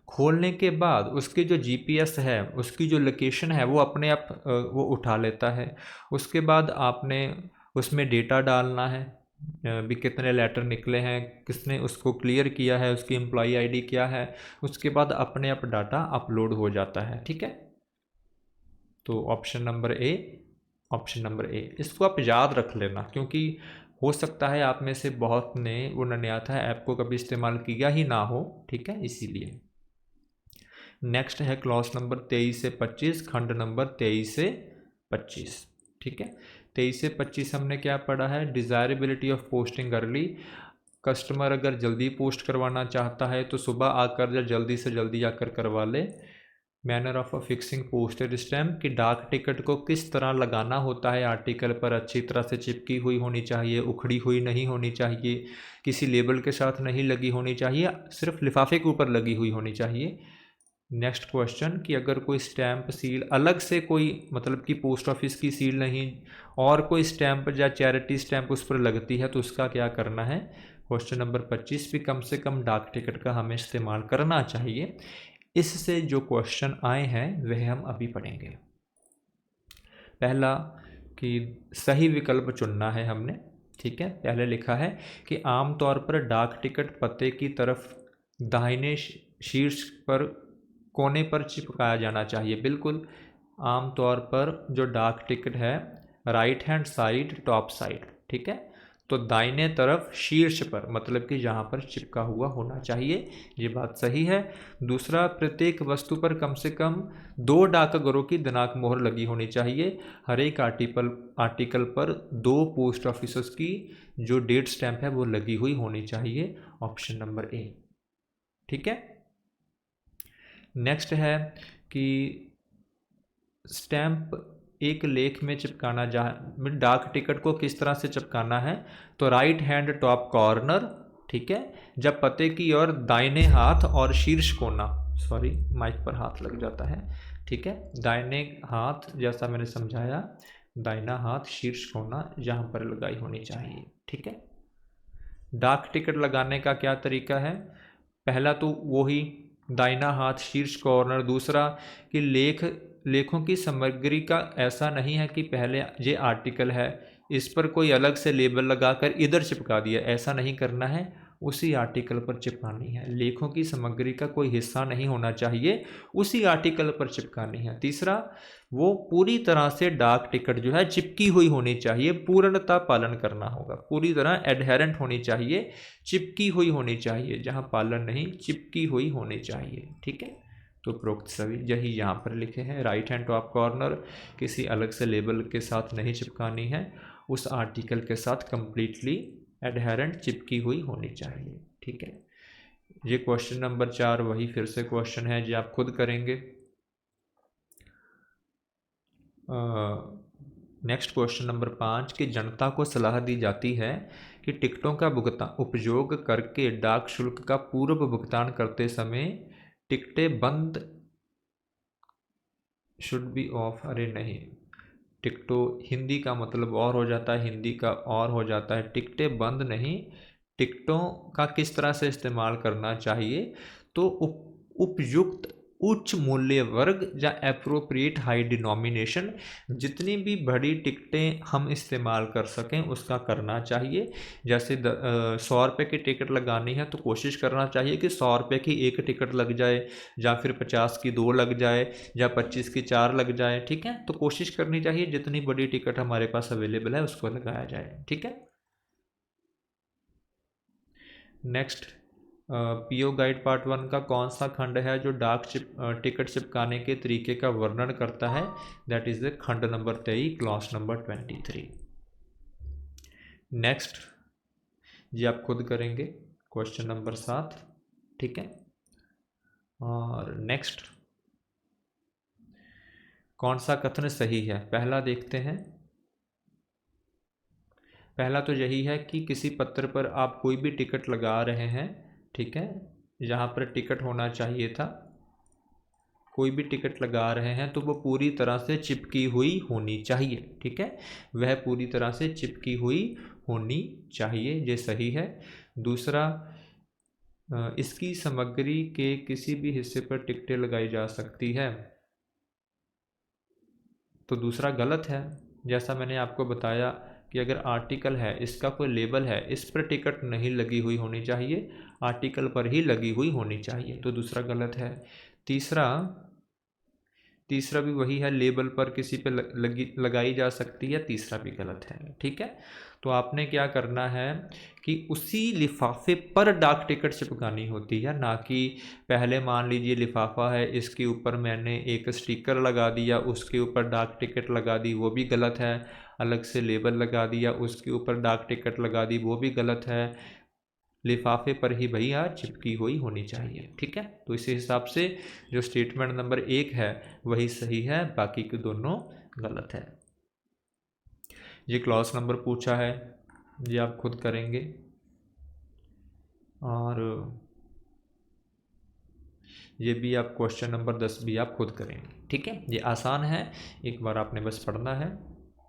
खोलने के बाद उसकी जो जीपीएस है, उसकी जो लोकेशन है, वो अपने आप वो उठा लेता है। उसके बाद आपने उसमें डेटा डालना है, भी कितने लेटर निकले हैं, किसने उसको क्लियर किया है, उसकी एम्प्लॉई आईडी क्या है। उसके बाद अपने आप डाटा अपलोड हो जाता है। ठीक है, तो ऑप्शन नंबर ए, ऑप्शन नंबर ए, इसको आप याद रख लेना, क्योंकि हो सकता है आप में से बहुत ने वो नन्याथा ऐप को कभी इस्तेमाल किया ही ना हो। ठीक है, इसीलिए। नेक्स्ट है क्लॉज नंबर 23 से 25, खंड नंबर 23 से 25। ठीक है, 23 से 25 हमने क्या पढ़ा है? डिज़ायरेबिलिटी ऑफ पोस्टिंग अर्ली। कस्टमर अगर जल्दी पोस्ट करवाना चाहता है तो सुबह आकर या जल्दी से जल्दी आकर करवा ले। Manner of fixing postage stamp, कि डाक टिकट को किस तरह लगाना होता है आर्टिकल पर, अच्छी तरह से चिपकी हुई होनी चाहिए, उखड़ी हुई नहीं होनी चाहिए, किसी लेबल के साथ नहीं लगी होनी चाहिए, सिर्फ लिफाफे के ऊपर लगी हुई होनी चाहिए। नेक्स्ट क्वेश्चन, कि अगर कोई स्टैंप सील अलग से कोई, मतलब कि पोस्ट ऑफिस की सील नहीं और कोई स्टैंप या चैरिटी स्टैंप उस पर लगती है, तो उसका क्या करना है? क्वेश्चन नंबर 25 भी कम से कम डाक टिकट का हमें इस्तेमाल करना चाहिए। इससे जो क्वेश्चन आए हैं वह हम अभी पढ़ेंगे। पहला कि सही विकल्प चुनना है हमने। ठीक है, पहले लिखा है कि आमतौर पर डाक टिकट पते की तरफ दाहिने शीर्ष पर कोने पर चिपकाया जाना चाहिए। बिल्कुल, आमतौर पर जो डाक टिकट है right hand side, top side. ठीक है, तो दाहिने तरफ शीर्ष पर, मतलब कि जहाँ पर चिपका हुआ होना चाहिए, ये बात सही है। दूसरा, प्रत्येक वस्तु पर कम से कम 2 डाकघरों की दिनांक मोहर लगी होनी चाहिए। हर एक आर्टिकल पर 2 पोस्ट ऑफिसर्स की जो डेट स्टैंप है वो लगी हुई होनी चाहिए। ऑप्शन नंबर ए। ठीक है, नेक्स्ट है कि स्टैम्प एक लेख में चिपकाना, जहाँ डाक टिकट को किस तरह से चिपकाना है, तो राइट हैंड टॉप कॉर्नर, ठीक है, जब पते की ओर दाहिने हाथ और शीर्ष कोना, सॉरी माइक पर हाथ लग जाता है, ठीक है, दाहिने हाथ जैसा मैंने समझाया, दाहिना हाथ शीर्ष कोना जहाँ पर लगाई होनी चाहिए, ठीक है। डाक टिकट लगाने का क्या तरीका है, पहला तो वही दाहिना हाथ शीर्ष कॉर्नर, दूसरा कि लेखों की सामग्री का ऐसा नहीं है कि पहले ये आर्टिकल है इस पर कोई अलग से लेबल लगाकर इधर चिपका दिया, ऐसा नहीं करना है, उसी आर्टिकल पर चिपकानी है। लेखों की सामग्री का कोई हिस्सा नहीं होना चाहिए, उसी आर्टिकल पर चिपकानी है। तीसरा, वो पूरी तरह से डाक टिकट जो है चिपकी हुई होनी चाहिए, पूर्णता पालन करना होगा, पूरी तरह एडहेरेंट होनी चाहिए, चिपकी हुई होनी चाहिए, जहाँ पालन नहीं, चिपकी हुई होनी चाहिए, ठीक है। तो उपरोक्त सभी यही यहाँ पर लिखे हैं, राइट हैंड टॉप कॉर्नर किसी अलग से लेबल के साथ नहीं चिपकानी है, उस आर्टिकल के साथ कंप्लीटली एडहेरेंट चिपकी हुई होनी चाहिए, ठीक है। ये क्वेश्चन नंबर 4 वही फिर से क्वेश्चन है जो आप खुद करेंगे। नेक्स्ट क्वेश्चन नंबर 5 कि जनता को सलाह दी जाती है कि टिकटों का भुगतान उपयोग करके डाक शुल्क का पूर्व भुगतान करते समय टिकटें बंद शुड बी ऑफ, अरे नहीं, टिकटों हिंदी का मतलब और हो जाता है, हिंदी का और हो जाता है, टिकटें बंद नहीं, टिकटों का किस तरह से इस्तेमाल करना चाहिए, तो उपयुक्त उच्च मूल्य वर्ग या एप्रोप्रिएट हाई डिनोमिनेशन, जितनी भी बड़ी टिकटें हम इस्तेमाल कर सकें उसका करना चाहिए। जैसे 100 रुपये की टिकट लगानी है तो कोशिश करना चाहिए कि 100 रुपये की एक टिकट लग जाए, या फिर 50 की 2 लग जाए, या 25 की 4 लग जाए, ठीक है। तो कोशिश करनी चाहिए जितनी बड़ी टिकट हमारे पास अवेलेबल है उसको लगाया जाए, ठीक है। नेक्स्ट, पीओ गाइड पार्ट 1 का कौन सा खंड है जो टिकट चिपकाने के तरीके का वर्णन करता है, दैट इज द खंड नंबर 23 क्लास नंबर 23। नेक्स्ट जी आप खुद करेंगे क्वेश्चन नंबर 7, ठीक है। और नेक्स्ट, कौन सा कथन सही है, पहला देखते हैं। पहला तो यही है कि किसी पत्र पर आप कोई भी टिकट लगा रहे हैं, ठीक है, जहाँ पर टिकट होना चाहिए था, कोई भी टिकट लगा रहे हैं तो वो पूरी तरह से चिपकी हुई होनी चाहिए, ठीक है, वह पूरी तरह से चिपकी हुई होनी चाहिए, ये सही है। दूसरा, इसकी सामग्री के किसी भी हिस्से पर टिकटें लगाई जा सकती है, तो दूसरा गलत है। जैसा मैंने आपको बताया कि अगर आर्टिकल है, इसका कोई लेबल है, इस पर टिकट नहीं लगी हुई होनी चाहिए, आर्टिकल पर ही लगी हुई होनी चाहिए, तो दूसरा गलत है। तीसरा भी वही है, लेबल पर किसी पे लगाई जा सकती है, तीसरा भी गलत है, ठीक है। तो आपने क्या करना है कि उसी लिफाफे पर डाक टिकट चिपकानी होती है, ना कि पहले मान लीजिए लिफाफा है, इसके ऊपर मैंने एक स्टिकर लगा दिया, उसके ऊपर डाक टिकट लगा दी, वो भी गलत है। अलग से लेबल लगा दिया, उसके ऊपर डाक टिकट लगा दी, वो भी गलत है। लिफाफे पर ही भैया चिपकी हुई होनी चाहिए, ठीक है। तो इसी हिसाब से जो स्टेटमेंट नंबर 1 है वही सही है, बाकी के दोनों गलत है। ये क्लॉज नंबर पूछा है, ये आप खुद करेंगे। और ये भी आप क्वेश्चन नंबर 10 भी आप खुद करेंगे, ठीक है। ये आसान है, एक बार आपने बस पढ़ना है,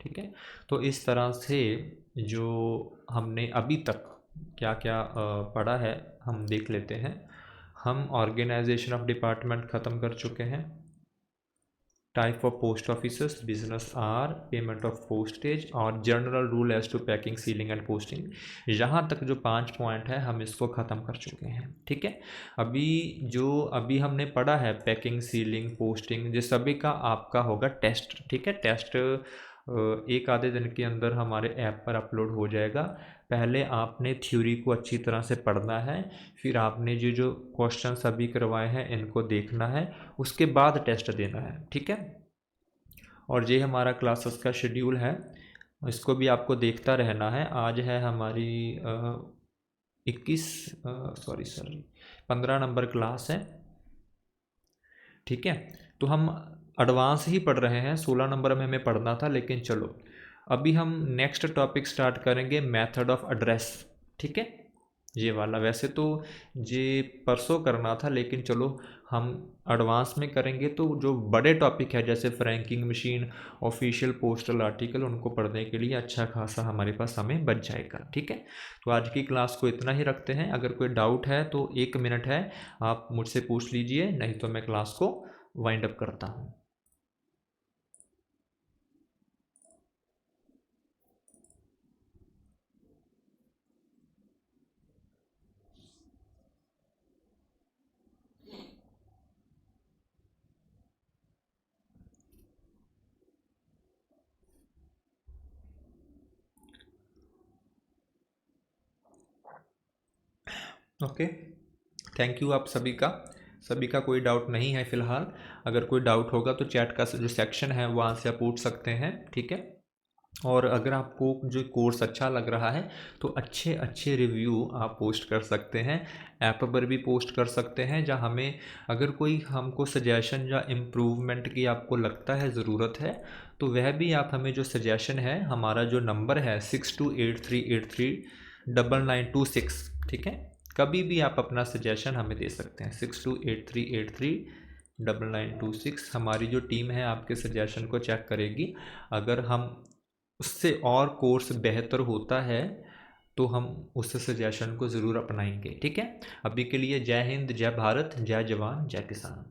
ठीक है। तो इस तरह से जो हमने अभी तक क्या क्या पढ़ा है हम देख लेते हैं। हम ऑर्गेनाइजेशन ऑफ डिपार्टमेंट ख़त्म कर चुके हैं। Type of post officers, business are, payment of postage और general rule as to packing, sealing and posting, यहाँ तक जो 5 पॉइंट है हम इसको ख़त्म कर चुके हैं, ठीक है। अभी हमने पढ़ा है पैकिंग, सीलिंग, पोस्टिंग, ये सभी का आपका होगा टेस्ट, ठीक है। टेस्ट एक आधे दिन के अंदर हमारे ऐप पर अपलोड हो जाएगा। पहले आपने थ्योरी को अच्छी तरह से पढ़ना है, फिर आपने जो क्वेश्चन अभी करवाए हैं इनको देखना है, उसके बाद टेस्ट देना है, ठीक है। और ये हमारा क्लासेस का शेड्यूल है, इसको भी आपको देखता रहना है। आज है हमारी 15 नंबर क्लास है, ठीक है। तो हम एडवांस ही पढ़ रहे हैं, 16 नंबर में हमें पढ़ना था, लेकिन चलो अभी हम नेक्स्ट टॉपिक स्टार्ट करेंगे, मेथड ऑफ एड्रेस। ठीक है, ये वाला वैसे तो ये परसों करना था, लेकिन चलो हम एडवांस में करेंगे। तो जो बड़े टॉपिक है जैसे franking machine, official postal article, उनको पढ़ने के लिए अच्छा खासा हमारे पास समय बच जाएगा। ठीक है, तो आज की क्लास को इतना ही रखते हैं। अगर कोई डाउट है तो 1 मिनट है, आप मुझसे पूछ लीजिए, नहीं तो मैं क्लास को वाइंड अप करता हूँ। ओके, थैंक यू आप सभी का कोई डाउट नहीं है फ़िलहाल। अगर कोई डाउट होगा तो चैट का जो सेक्शन है वहाँ से आप पूछ सकते हैं। ठीक है, और अगर आपको जो कोर्स अच्छा लग रहा है तो अच्छे अच्छे रिव्यू आप पोस्ट कर सकते हैं, ऐप पर भी पोस्ट कर सकते हैं, जहाँ हमें अगर कोई हमको सजेशन या इम्प्रूवमेंट की आपको लगता है ज़रूरत है तो वह भी आप हमें जो सजेशन है, हमारा जो नंबर है 6283839926, ठीक है, कभी भी आप अपना सजेशन हमें दे सकते हैं। 6283839926 हमारी जो टीम है आपके सजेशन को चेक करेगी। अगर हम उससे और कोर्स बेहतर होता है तो हम उस सजेशन को ज़रूर अपनाएंगे। ठीक है, अभी के लिए जय हिंद, जय भारत, जय जवान, जय किसान।